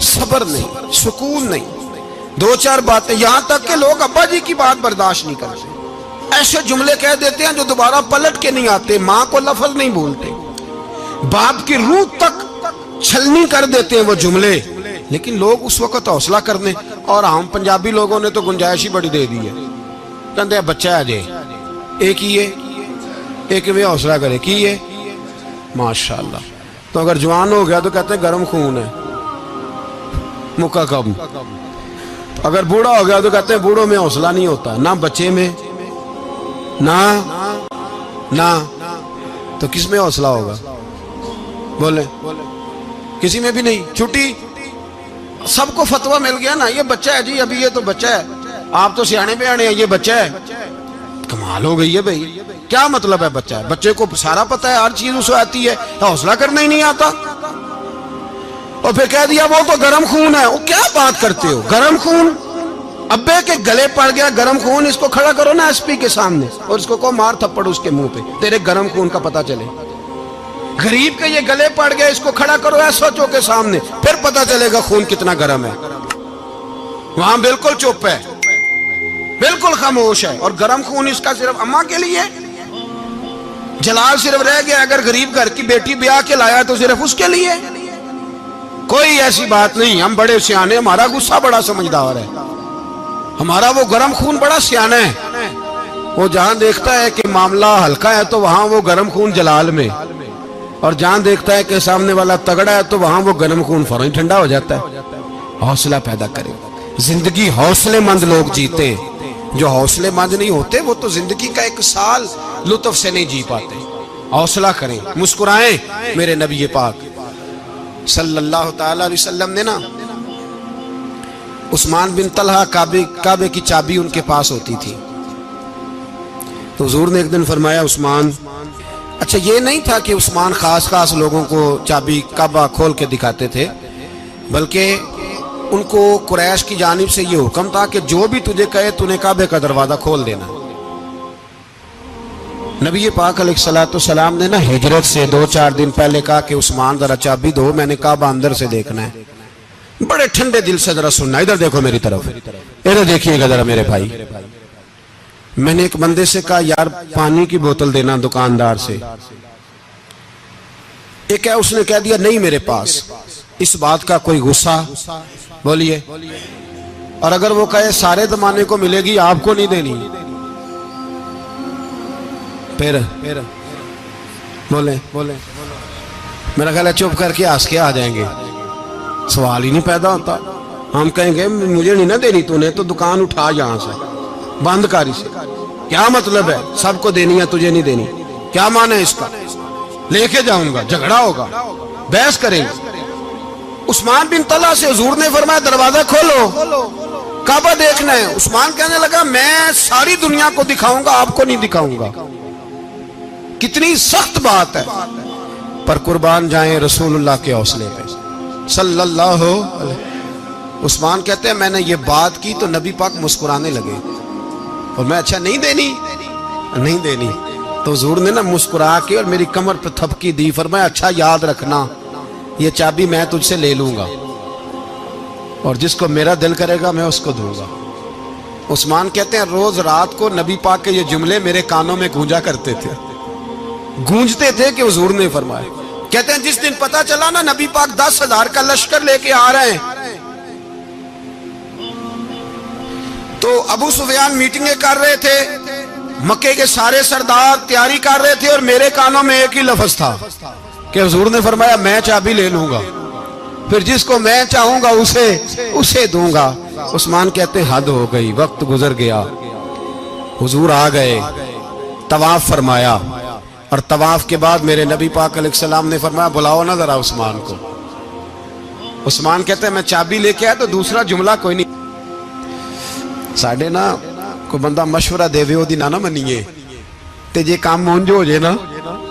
صبر نہیں، سکون نہیں، دو چار باتیں، یہاں تک کہ لوگ ابا جی کی بات برداشت نہیں کرتے، ایسے جملے کہہ دیتے ہیں جو دوبارہ پلٹ کے نہیں آتے، ماں کو لفظ نہیں بولتے، باپ کی روح تک چھلنی کر دیتے ہیں وہ جملے، لیکن لوگ اس وقت حوصلہ کرنے، اور ہم پنجابی لوگوں نے تو گنجائش ہی بڑی دے دی ہے، کہتے ہیں بچہ ہے جے ایک ہی ہے، ایک میں حوصلہ کرے کی ہے ماشاءاللہ، تو اگر جوان ہو گیا تو کہتے ہیں گرم خون ہے مکہ کم، اگر بوڑھا ہو گیا تو کہتے ہیں بوڑھوں میں حوصلہ نہیں ہوتا، نہ بچے میں نہ تو کس میں حوصلہ ہوگا؟ بولیں کسی میں بھی نہیں، چھٹی سب کو فتویٰ مل گیا نا، یہ بچہ ہے جی، ابھی یہ تو بچہ ہے، آپ تو سیانے بیانے ہیں، یہ بچہ ہے، کمال ہو گئی ہے بھائی، کیا مطلب ہے بچہ ہے؟ بچے کو سارا پتہ ہے، ہر چیز اسے آتی ہے، حوصلہ کرنا ہی نہیں آتا، اور پھر کہہ دیا وہ تو گرم خون ہے، وہ کیا بات کرتے ہو؟ گرم خون ابے کے گلے پڑ گیا گرم خون، اس کو کھڑا کرو نا ایس پی کے سامنے اور اس کو مار تھپڑ اس کے منہ پہ، تیرے گرم خون کا پتہ چلے، غریب کے یہ گلے پڑ گیا، اس کو کھڑا کرو ایس ایچ او کے سامنے، پھر پتہ چلے گا خون کتنا گرم ہے، وہاں بالکل چپ ہے، بالکل خاموش ہے، اور گرم خون اس کا صرف اماں کے لیے، جلال صرف رہ گیا اگر غریب گھر کی بیٹی بیاہ کے لایا تو صرف اس کے لیے، کوئی ایسی بات نہیں، ہم بڑے سیانے، ہمارا غصہ بڑا سمجھدار ہے، ہمارا وہ گرم خون بڑا سیانا ہے، وہ جہاں دیکھتا ہے کہ معاملہ ہلکا ہے تو وہاں وہ گرم خون جلال میں، اور جہاں دیکھتا ہے کہ سامنے والا تگڑا ہے تو وہاں وہ گرم خون فوراً ٹھنڈا ہو جاتا ہے۔ حوصلہ پیدا کرے، زندگی حوصلے مند لوگ جیتے ہیں، جو حوصلے مند نہیں ہوتے وہ تو زندگی کا ایک سال لطف سے نہیں جی پاتے۔ حوصلہ کریں، مسکرائیں۔ میرے نبی پاک صلی اللہ تعالی علیہ وسلم نے نا عثمان بن طلحہ کعبے کی چابی ان کے پاس ہوتی تھی، تو حضور نے ایک دن فرمایا عثمان، اچھا یہ نہیں تھا کہ عثمان خاص لوگوں کو چابی کعبہ کھول کے دکھاتے تھے، بلکہ ان کو قریش کی جانب سے یہ حکم تھا کہ جو بھی تجھے کہے تو نے کعبے کا دروازہ کھول دینا۔ نبی پاک علیہ السلام نے نا ہجرت سے 2-4 دن پہلے کہا کہ عثمان ذرا چابی دو، میں نے کعبہ اندر سے دیکھنا ہے۔ بڑے ٹھنڈے دل سے ذرا سننا، ادھر دیکھو میری طرف، ادھر دیکھیے گا ذرا میرے بھائی۔ میں نے ایک بندے سے کہا یار پانی کی بوتل دینا دکاندار سے، ایک ہے اس نے کہہ دیا نہیں میرے پاس، اس بات کا کوئی غصہ؟ بولیے، اور اگر وہ کہے سارے زمانے کو ملے گی آپ کو نہیں دینی، پھر بولیں میرا خیال ہے چپ کر کے ہنس کے آ جائیں گے، سوال ہی نہیں پیدا ہوتا۔ ہم کہیں گے مجھے نہیں نہ دینی، تو نے تو دکان اٹھا یہاں سے بند کاری سے، کیا مطلب ہے سب کو دینی ہے تجھے نہیں دینی؟ کیا معنی ہے اس کا؟ لے کے جاؤں گا، جھگڑا ہوگا، بحث کریں گے۔ عثمان بن طلحہ سے حضور نے فرمایا دروازہ کھولو، کعبہ دیکھنا ہے۔ عثمان کہنے لگا میں ساری دنیا کو دکھاؤں گا، آپ کو نہیں دکھاؤں گا۔ کتنی سخت بات ہے، پر قربان جائیں رسول اللہ کے حوصلے پہ صلی اللہ علیہ۔ عثمان کہتے ہیں میں نے یہ بات کی تو نبی پاک مسکرانے لگے، اور میں اچھا نہیں دینی، تو حضور نے نا مسکرا کے اور میری کمر پہ تھپکی دی، فرمایا اچھا یاد رکھنا یہ چابی میں تجھ سے لے لوں گا، اور جس کو میرا دل کرے گا میں اس کو دوں گا۔ عثمان کہتے ہیں روز رات کو نبی پاک کے یہ جملے میرے کانوں میں گونجتے تھے کہ حضور نے فرمایا۔ کہتے ہیں جس دن پتا چلا نا نبی پاک 10,000 کا لشکر لے کے آ رہے ہیں، تو ابو سفیان میٹنگیں کر رہے تھے، مکے کے سارے سردار تیاری کر رہے تھے، اور میرے کانوں میں ایک ہی لفظ تھا کہ حضور نے فرمایا میں چابی لے لوں گا، پھر جس کو میں چاہوں گا اسے دوں گا۔ عثمان کہتے ہیں حد ہو گئی، وقت گزر گیا، حضور آ گئے، طواف فرمایا، اور طواف کے بعد میرے نبی پاک علیہ السلام نے فرمایا بلاؤ نا ذرا عثمان کو۔ عثمان کہتے ہیں میں چابی لے کے آیا تو دوسرا جملہ کوئی نہیں۔ ساڑھے نا کوئی بندہ مشورہ دے وے دی نہ منیے تے جے کام مونجو ہو جائے نا،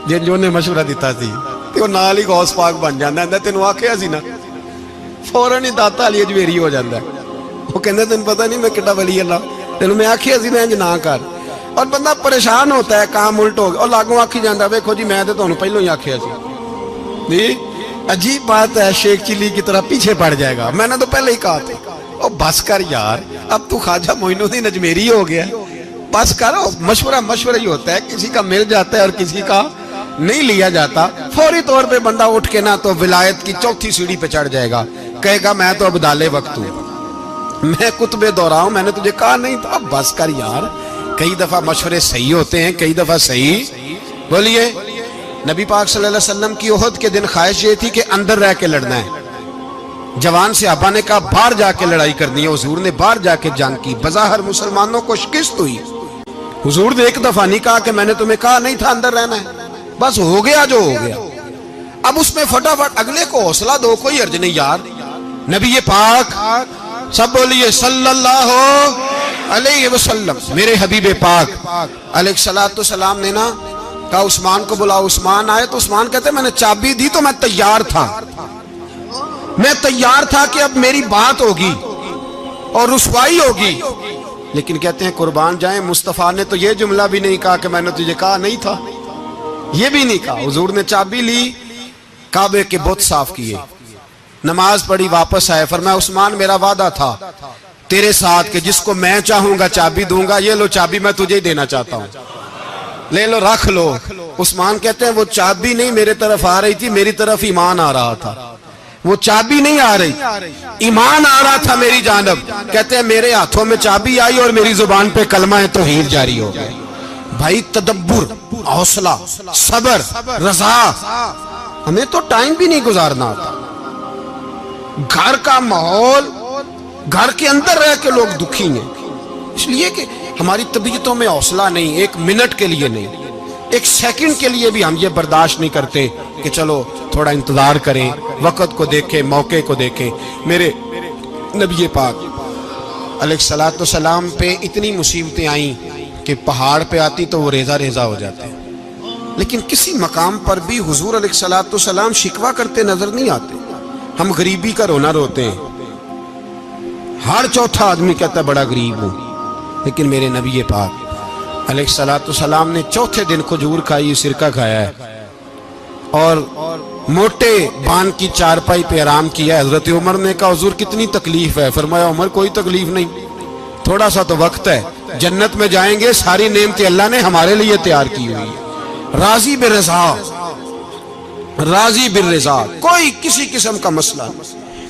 جن جو نے مشورہ دیتا سی تے وہ نال ہی غوث پاک بن جاندا ہے، تینوں آکھیا سی نا، فوراً ہی داتا علی اجمیری ہو جاندا ہے۔ وہ کہندے تینوں پتہ نہیں میں کڈا ولی اللہ، تینوں میں آکھیا سی میں انج نہ کر، اور بندہ پریشان ہوتا ہے کام الٹ ہو گیا، اور لاگوں آکھی جاندا ویکھو جی میں تے تانوں پہلوں ہی آکھیا سی جی عجیب بات ہے، شیخ چلی کی طرح پیچھے پڑ جائے گا. میں نے تو پہلے ہی کہا تھا او بس کر یار، اب تو خواجہ معین الدین اجمیری ہو گیا، بس کرو. مشورہ ہی ہوتا ہے، کسی کا مل جاتا ہے اور کسی کا نہیں لیا جاتا. فوری طور پہ بندہ اٹھ کے نا تو ولایت کی چوتھی سیڑھی پہ چڑھ جائے گا، کہے گا میں تو ابدال وقت ہوں، میں قطب دورہ ہوں، میں نے تجھے کہا نہیں تھا. اب بس کر یار. کئی دفعہ مشورے صحیح ہوتے ہیں، کئی دفعہ صحیح. بولیے. نبی پاک صلی اللہ علیہ وسلم کی احد کے دن خواہش یہ تھی کہ اندر رہ کے لڑنا ہے. جوان صحابہ نے کہا باہر جا کے لڑائی کرنی ہے. حضور نے باہر جا کے جنگ کی، بظاہر مسلمانوں کو شکست ہوئی. حضور نے ایک دفعہ نہیں کہا کہ میں نے تمہیں کہا نہیں تھا اندر رہنا ہے، بس ہو گیا جو ہو گیا. اب اس میں فٹافٹ اگلے کو حوصلہ دو، کوئی حرج نہیں یار. نبی پاک سب بولیے صلی اللہ علیہ وسلم، میرے حبیب پاک علیہ الصلوۃ والسلام نے نا کہا عثمان کو بلاؤ. عثمان آئے تو عثمان کہتے میں نے چابی دی تو میں تیار تھا، میں تیار تھا کہ اب میری بات ہوگی اور رسوائی ہوگی. لیکن کہتے ہیں قربان جائیں مصطفیٰ نے تو یہ جملہ بھی نہیں کہا کہ میں نے تجھے کہا نہیں تھا، یہ بھی نہیں کہا. حضور نے چابی لی، کعبے کے بت صاف کیے، نماز پڑھی، واپس آئے. فرمایا عثمان میرا وعدہ تھا تیرے ساتھ کہ جس کو میں چاہوں گا چابی دوں گا، یہ لو چابی میں تجھے ہی دینا چاہتا ہوں، لے لو رکھ لو. عثمان کہتے ہیں وہ چابی نہیں میرے طرف آ رہی تھی، میری طرف ایمان آ رہا تھا. وہ چابی نہیں آ رہی، ایمان آ رہا تھا میری جانب. کہتے ہیں میرے ہاتھوں میں چابی آئی اور میری زبان پہ کلمہ توحید جاری ہو گیا. بھائی تدبر، حوصلہ، صبر، رضا. ہمیں تو ٹائم بھی نہیں گزارنا آتا. گھر کا ماحول، گھر کے اندر رہ کے لوگ دکھی ہیں، اس لیے کہ ہماری طبیعتوں میں حوصلہ نہیں. ایک منٹ کے لیے نہیں، ایک سیکنڈ کے لیے بھی ہم یہ برداشت نہیں کرتے کہ چلو تھوڑا انتظار کریں، وقت کو دیکھیں، موقع کو دیکھیں. میرے نبی پاک علیہ الصلوۃ والسلام پہ اتنی مصیبتیں آئیں کہ پہاڑ پہ آتی تو وہ ریزہ ریزہ ہو جاتے، لیکن کسی مقام پر بھی حضور علیہ الصلوۃ والسلام شکوہ کرتے نظر نہیں آتے. ہم غریبی کا رونا روتے ہیں، ہر چوتھا آدمی کہتا ہے بڑا غریب ہوں، لیکن میرے نبی پاک علیہ الصلوۃ والسلام نے چوتھے دن کھجور کھائی، سرکہ کھایا ہے اور موٹے بان کی چارپائی پہ آرام کیا. حضرت عمر نے کہا حضور کتنی تکلیف ہے؟ فرمایا عمر کوئی تکلیف نہیں، تھوڑا سا تو وقت ہے، جنت میں جائیں گے، ساری نعمتیں اللہ نے ہمارے لیے تیار کی ہوئی ہے. راضی بالرضا، راضی بالرضا، کوئی کسی قسم کا مسئلہ نہیں.